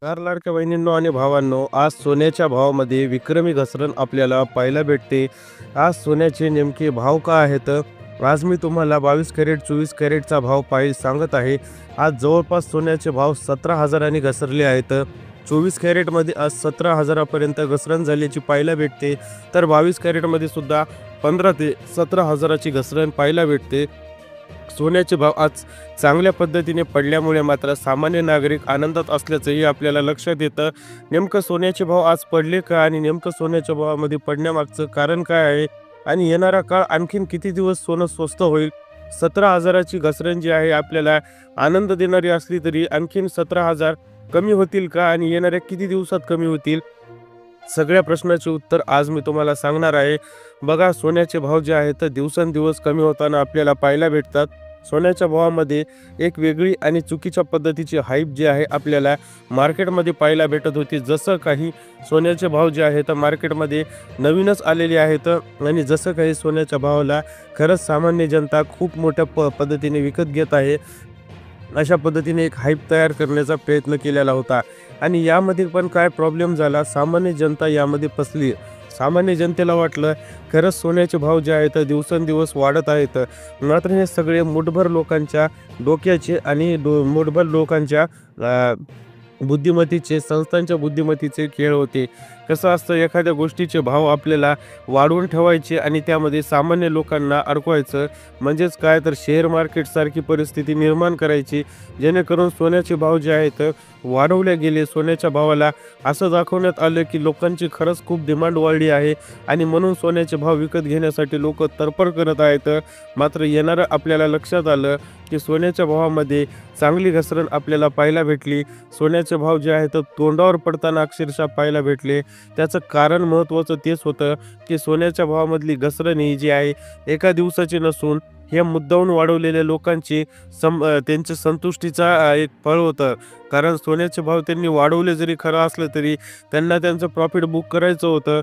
नमस्कार लाडक्या बहिणींनो आणि भावांनो, आज सोन्याच्या भावामध्ये विक्रमी घसरण आपल्याला पाहायला भेटते. आज सोन्याचे नेमके भाव काय आहेत? आज मी तुम्हाला 22 कॅरेट 24 कॅरेटचा भाव सांगत आहे. आज जवळपास सोन्याचे भाव 17,000 घसरले आहेत. 24 कॅरेटमध्ये आज 17,000पर्यंत घसरण झाल्याची पाहायला भेटते. तर 22 कॅरेटमध्ये सुद्धा 15 ते 17,000ची घसरण पाहायला भेटते. सोन्याचे भाव आज चांगल्या पद्धतीने पडल्यामुळे मात्र सामान्य नागरिक आनंदात असल्याचंही आपल्याला लक्षात येतं. नेमकं सोन्याचे भाव आज पडले का आणि नेमकं सोन्याच्या भावामध्ये पडण्यामागचं कारण काय आहे आणि येणारा काळ आणखीन किती दिवस सोनं स्वस्त होईल? 17,000ची घसरण जी आहे आपल्याला आनंद देणारी असली तरी आणखीन 17,000 कमी होतील का आणि येणाऱ्या किती दिवसात कमी होतील? सगळ्या प्रश्नाचे उत्तर आज मी तुम्हाला सांगणार आहे. बघा, सोन्याचे भाव जे आहेत दिवसेंदिवस कमी होताना आपल्याला पाहायला भेटतात. सोन्याच्या भावामध्ये एक वेगळी आणि चुकीच्या पद्धतीची हाईप जी आहे आपल्याला मार्केटमध्ये पाहायला भेटत होती. जसं काही सोन्याचे भाव जे आहेत मार्केटमध्ये नवीनच आलेले आहेत आणि जसं काही सोन्याच्या भावाला खरंच सामान्य जनता खूप मोठ्या पद्धतीने विकत घेत आहे, अशा पद्धतीने एक हाईप तयार करण्याचा प्रयत्न केलेला होता. आणि यामध्ये पण काय प्रॉब्लेम झाला, सामान्य जनता यामध्ये फसली. सामान्य जनतेला वाटलं खरंच सोन्याचे भाव जे आहेत दिवसेंदिवस वाढत आहेत. मात्र हे सगळे मुठभर लोकांच्या डोक्याचे आणि मुठभर लोकांच्या बुद्धिमत्तेचे, संस्थांच्या बुद्धिमत्तेचे खेळ होते. कसं असतं, एखाद्या गोष्टीचे भाव आपल्याला वाढवून ठेवायचे आणि त्यामध्ये सामान्य लोकांना अडकवायचं, म्हणजेच काय तर शेअर मार्केटसारखी परिस्थिती निर्माण करायची, जेणेकरून सोन्याचे भाव जे आहेत वाढवले गेले. सोन्याच्या भावाला असं दाखवण्यात आलं की लोकांची खरंच खूप डिमांड वाढली आहे आणि म्हणून सोन्याचे भाव विकत घेण्यासाठी लोक तडफड करत आहेत. मात्र येणारं आपल्याला लक्षात आलं की सोन्याच्या भावामध्ये चांगली घसरण आपल्याला पाहायला भेटली. सोन्याचे भाव जे आहेत तोंडावर पडताना अक्षरशः पाहायला भेटले. त्याचं कारण महत्त्वाचं तेच होतं की सोन्याच्या भावामधली घसरण ही जी आहे एका दिवसाची नसून हे मुद्दामून वाढवलेल्या लोकांची त्यांच्या संतुष्टीचा एक फळ होतं. कारण सोन्याचे भाव त्यांनी वाढवले जरी खरं असलं तरी त्यांना त्यांचं प्रॉफिट बुक करायचं होतं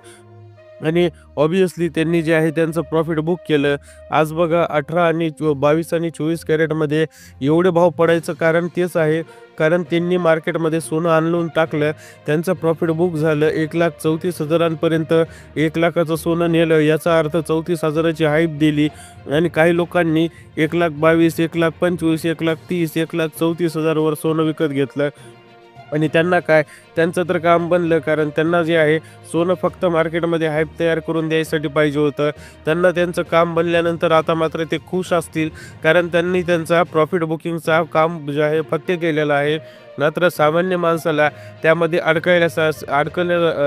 आणि ऑब्वियसली त्यांनी जे आहे त्यांचं प्रॉफिट बुक केलं. आज बघा, 18 आणि 22 आणि 24 कॅरेटमध्ये एवढे भाव पडायचं कारण तेच आहे, कारण त्यांनी मार्केटमध्ये सोनं आणून टाकलं, त्यांचं प्रॉफिट बुक झालं. 1,34,000पर्यंत 1,00,000चं सोनं नेलं. याचा अर्थ 34,000ची हाईप दिली आणि काही लोकांनी 1,22,000, 1,25,000, 1,30,000, 1,34,000वर सोनं विकत घेतलं. आणि त्यांना काय, त्यांचं तर काम बनलं, कारण त्यांना जे आहे सोनं फक्त मार्केटमध्ये हाईप तयार करून द्यायसाठी पाहिजे होतं. त्यांना त्यांचं काम बनल्यानंतर आता मात्र ते खुश असतील, कारण त्यांनी त्यांचा प्रॉफिट बुकिंगचा काम जे आहे पक्के केलेलं आहे. मात्र सामान्य माणसाला त्यामध्ये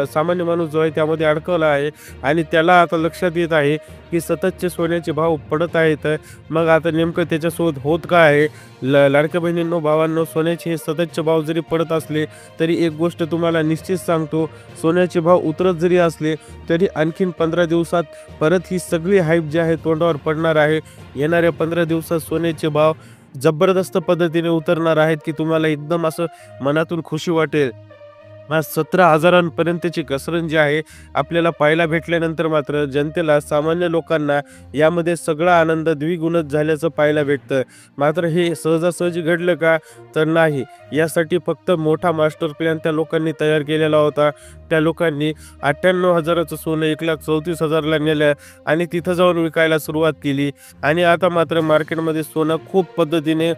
सामान्य माणूस जो आहे त्यामध्ये अडकवला आहे आणि त्याला आता लक्षात येत आहे की सततचे सोन्याचे भाव पडत आहेत. मग आता नेमकं त्याच्यासोबत होत काय आहे? लाडक्या बहिणींनो, भावांनो, सोन्याचे हे सततचे भाव जरी पडत असले तरी एक गोष्ट तुम्हाला निश्चित सांगतो, सोन्याचे भाव उतरत जरी असले तरी आणखीन 15 दिवसात परत ही सगळी हाईप जी आहे तोंडावर पडणार आहे. येणाऱ्या 15 दिवसात सोन्याचे भाव जबरदस्त पद्धतीने उतरणार आहेत की तुम्हाला एकदम असं मनातून खुशी वाटेल. आज 17,000पर्यंतची घसरण जी आहे आपल्याला पाहायला भेटल्यानंतर मात्र जनतेला, सामान्य लोकांना यामध्ये सगळा आनंद द्विगुणित झाल्याचं पाहायला भेटतं. मात्र हे सहजासहजी घडलं का? तर नाही. यासाठी फक्त मोठा मास्टर प्लॅन त्या लोकांनी तयार केलेला होता. त्या लोकांनी 98,000चं सोनं 1,34,000ला नेलं आणि तिथं जाऊन विकायला सुरुवात केली. आणि आता मात्र मार्केटमध्ये सोनं खूप पद्धतीने,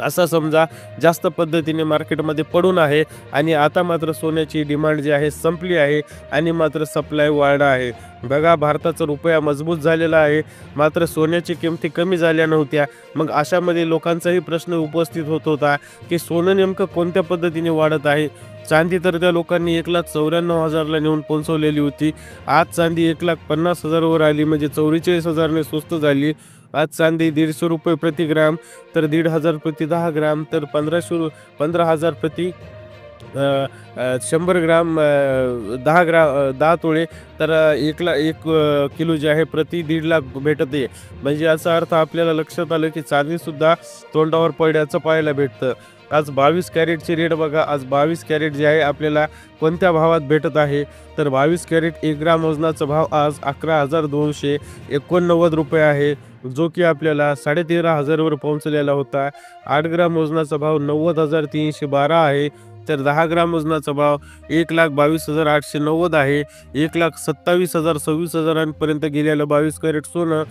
असा समजा, जास्त पद्धतीने मार्केटमध्ये पडून आहे आणि आता मात्र सोन्याची डिमांड जी आहे संपली आहे आणि मात्र सप्लाय वाढला आहे. बघा, भारताचा रुपया मजबूत झालेला आहे, मात्र सोन्याची किमती कमी झाल्या नव्हत्या. मग अशामध्ये लोकांचाही प्रश्न उपस्थित होत होता की सोनं नेमकं कोणत्या पद्धतीने वाढत आहे. चांदी तर त्या लोकांनी 1,94,000ला नेऊन पोहोचवलेली होती. आज चांदी 1,50,000वर आली, म्हणजे 44,000ने स्वस्त झाली. आज चांदी 150 रुपये प्रति ग्राम, तर 1,500 प्रति 10 ग्राम, तर 15,000 प्रति 100 ग्राम, 10 तोळे, तर 1 किलो जे आहे प्रति 1.5 लाख भेटत आहे. म्हणजे याचा अर्थ आपल्याला लक्षात आलं की चांदीसुद्धा तोंडावर पडल्याचं पाहायला भेटतं. आज 22 कॅरेटची रेट बघा. आज 22 कॅरेट जे आहे आपल्याला कोणत्या भावात भेटत आहे? तर 22 कॅरेट 1 ग्राम वजनाचा भाव आज 11,289 रुपये आहे, जो की आपल्याला 13,500वर पोहोचलेला होता. 8 ग्राम वजनाचा भाव 90,312 आहे, तर 10 ग्राम वजनाचा भाव 1,22,890 आहे. 1,27,000 पर्यंत गेलेलं 22 कॅरेट सोनं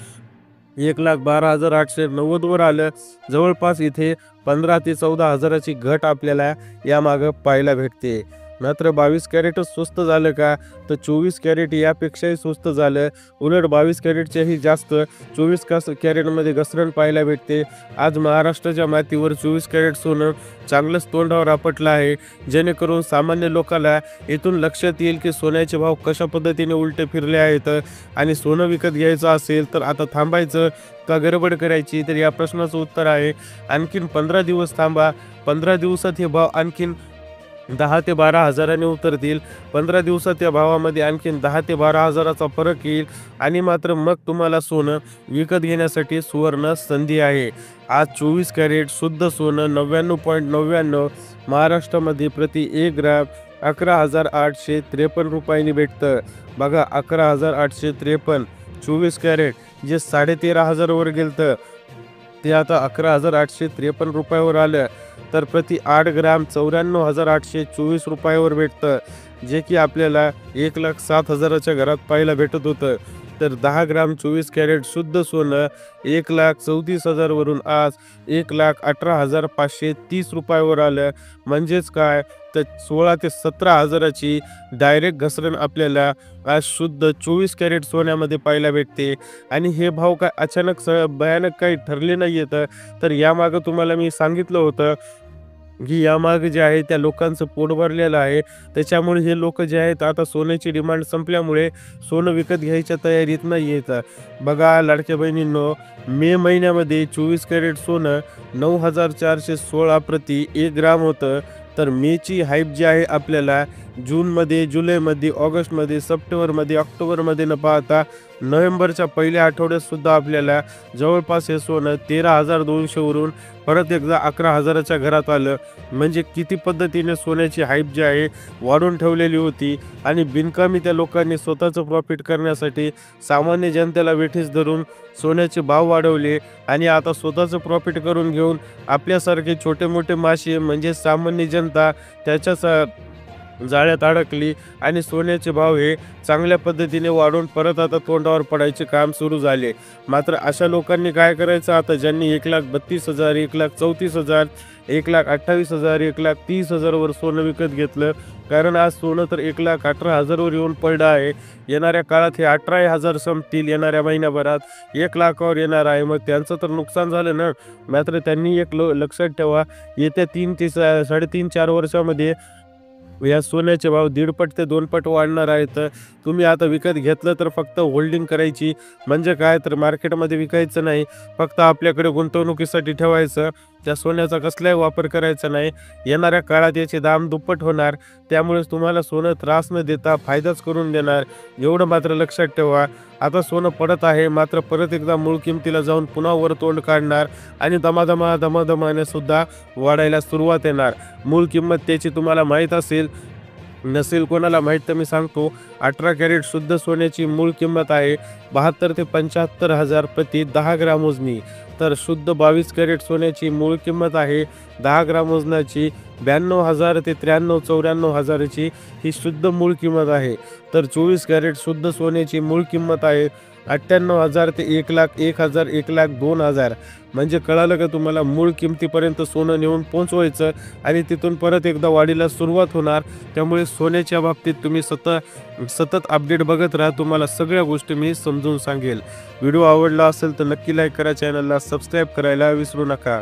1,12,890 वर आलं. जवळपास इथे 15 ते 14 हजाराची घट आपल्याला यामागं पाहायला भेटते. मात्र 22 कॅरेटच स्वस्त झालं का, तर 24 कॅरेट यापेक्षाही स्वस्त झालं. उलट 22 कॅरेटच्याही जास्त 24 कॅरेटमध्ये घसरण पाहायला भेटते. आज महाराष्ट्राच्या मातीवर 24 कॅरेट सोनं चांगलंच तोंडावर आपटलं आहे, जेणेकरून सामान्य लोकांना इथून लक्षात येईल की सोन्याचे भाव कशा पद्धतीने उलटे फिरले आहेत. आणि सोनं विकत घ्यायचं असेल तर आता थांबायचं का गडबड करायची, तर या प्रश्नाचं उत्तर आहे आणखीन 15 दिवस थांबा. 15 दिवसात हे भाव आणखीन 10 ते 12 हजारांनी उतरतील. 15 दिवसात या भावामध्ये आणखीन 10 ते 12 हजाराचा फरक येईल आणि मात्र मग तुम्हाला सोनं विकत घेण्यासाठी सुवर्ण संधी आहे. आज 24 कॅरेट शुद्ध सोनं 99.99 महाराष्ट्रामध्ये प्रति 1 ग्राम 11,853 रुपयांनी भेटतं. बघा, 11,853. 24 कॅरेट जे 13,500 वर गेलतं ते आता 11,853 रुपयावर आलं. तर प्रति 8 ग्राम 94,824 रुपयावर भेटतं, जे की आपल्याला 1,07,000च्या घरात पाहायला भेटत होतं. तर 10 ग्राम 24 कॅरेट शुद्ध सोनं 1,34,000 वरून आज 1,18,530 रुपयावर आलं. म्हणजेच काय, तर 16 ते 17 हजाराची डायरेक्ट घसरण आपल्याला आज शुद्ध 24 कॅरेट सोन्यामध्ये पाहायला भेटते. आणि हे भाव काय अचानक भयानक काही ठरले नाही येतं. तर यामागं तुम्हाला मी सांगितलं होतं की यामागे जे आहे त्या लोकांचं पोट भरलेलं आहे. त्याच्यामुळे हे लोक जे आहेत आता सोन्याची डिमांड संपल्यामुळे सोनं विकत घ्यायच्या तयारीत नाही येतं. बघा लाडक्या बहिणींनो, मे महिन्यामध्ये 24 कॅरेट सोनं 9,416 प्रति 1 ग्राम होतं. तर मेची हाईप जी आहे आपल्याला जूनमध्ये, जुलैमध्ये, ऑगस्टमध्ये, सप्टेंबरमध्ये, ऑक्टोबरमध्ये न पाहता नोव्हेंबरच्या पहिल्या आठवड्यात सुद्धा आपल्याला जवळपास हे सोनं 13,200 वरून परत एकदा 11,000च्या घरात आलं. म्हणजे किती पद्धतीने सोन्याची हाईप जी आहे वाढून ठेवलेली होती आणि बिनकामी त्या लोकांनी स्वतःचं प्रॉफिट करण्यासाठी सामान्य जनतेला वेठीस धरून सोन्याचे भाव वाढवले आणि आता स्वतःचं प्रॉफिट करून घेऊन आपल्यासारखे छोटे मोठे मासे म्हणजे सामान्य जनता त्याच्याच जाळ्यात अडकली आणि सोन्याचे भाव हे चांगल्या पद्धतीने वाढून परत आता तोंडावर पडायचे काम सुरू झाले. मात्र अशा लोकांनी काय करायचं, आता ज्यांनी 1,32,000, 1,34,000, 1,28,000, 1,30,000 वर सोनं विकत घेतलं, कारण आज सोनं तर 1,18,000 वर येऊन पडलं आहे. येणाऱ्या काळात हे 18,000 संपतील, येणाऱ्या महिन्याभरात 1,00,000 वर येणार आहे. मग त्यांचं तर नुकसान झालं ना. मात्र त्यांनी एक लक्षात ठेवा, येत्या 3 ते 3.5-4 वर्षामध्ये या सोन्याचे भाव 1.5 पट ते 2 पट वाढणार आहेत. तुम्ही आता विकत घेतलं तर फक्त होल्डिंग करायची. म्हणजे काय, तर मार्केटमध्ये विकायचं नाही, फक्त आपल्याकडे गुंतवणुकीसाठी ठेवायचं. त्या सोन्याचा कसलाही वापर करायचा नाही. येणाऱ्या काळात याचे दाम दुप्पट होणार, त्यामुळे तुम्हाला सोनं त्रास न देता फायदाच करून देणार. एवढं मात्र लक्षात ठेवा. आता सोनं पडत आहे, मात्र परत एकदा मूळ किमतीला जाऊन पुन्हा वर तोंड काढणार आणि दमादमाने सुद्धा वाढायला सुरुवात येणार. मूळ किंमत त्याची तुम्हाला माहीत असेल, नसेल कोणाला माहीत तर मी सांगतो. 18 कॅरेट शुद्ध सोन्याची मूळ किंमत आहे 72 ते 75 हजार प्रति 10 ग्राम वजनी. तर शुद्ध 22 कॅरेट सोन्याची मूळ किंमत आहे 10 ग्राम वजनाची 92,000 ते 93-94 हजाराची ही शुद्ध मूळ किंमत आहे. तर 24 कॅरेट शुद्ध सोन्याची मूळ किंमत आहे 98,000 ते 1,01,000, 1,02,000. म्हणजे कळालं का तुम्हाला, मूळ किमतीपर्यंत सोनं नेऊन पोहोचवायचं आणि तिथून परत एकदा वाढीला सुरुवात होणार. त्यामुळे सोन्याच्या बाबतीत तुम्ही सतत अपडेट बघत राहा, तुम्हाला सगळ्या गोष्टी मी समजून सांगेल. व्हिडिओ आवडला असेल तर नक्की लाईक करा, चॅनलला सबस्क्राईब करायला विसरू नका.